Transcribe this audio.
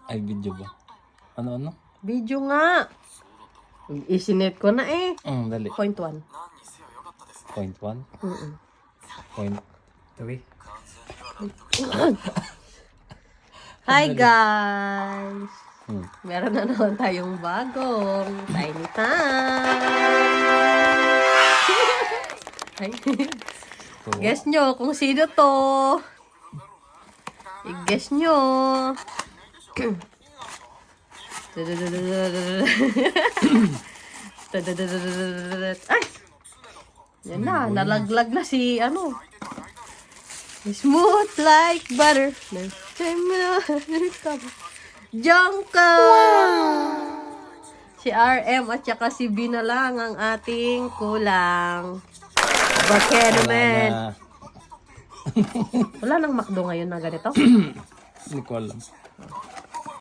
Ay, video ba? Ano? Video nga. Isinet ko na eh. Dali. Point 1. Point 1. Point 3. Hi guys! Meron na naman tayong bagong Tiny Time! Ay. Guess nyo kung sino to. I-guess nyo. Ay! Yan na, nalaglag na si ano. Smooth like butter. Jungkook! Si RM at saka si B na lang ang ating kulang. Bakit naman? Wala nang McDo ngayon na ganito? Hindi ko alam.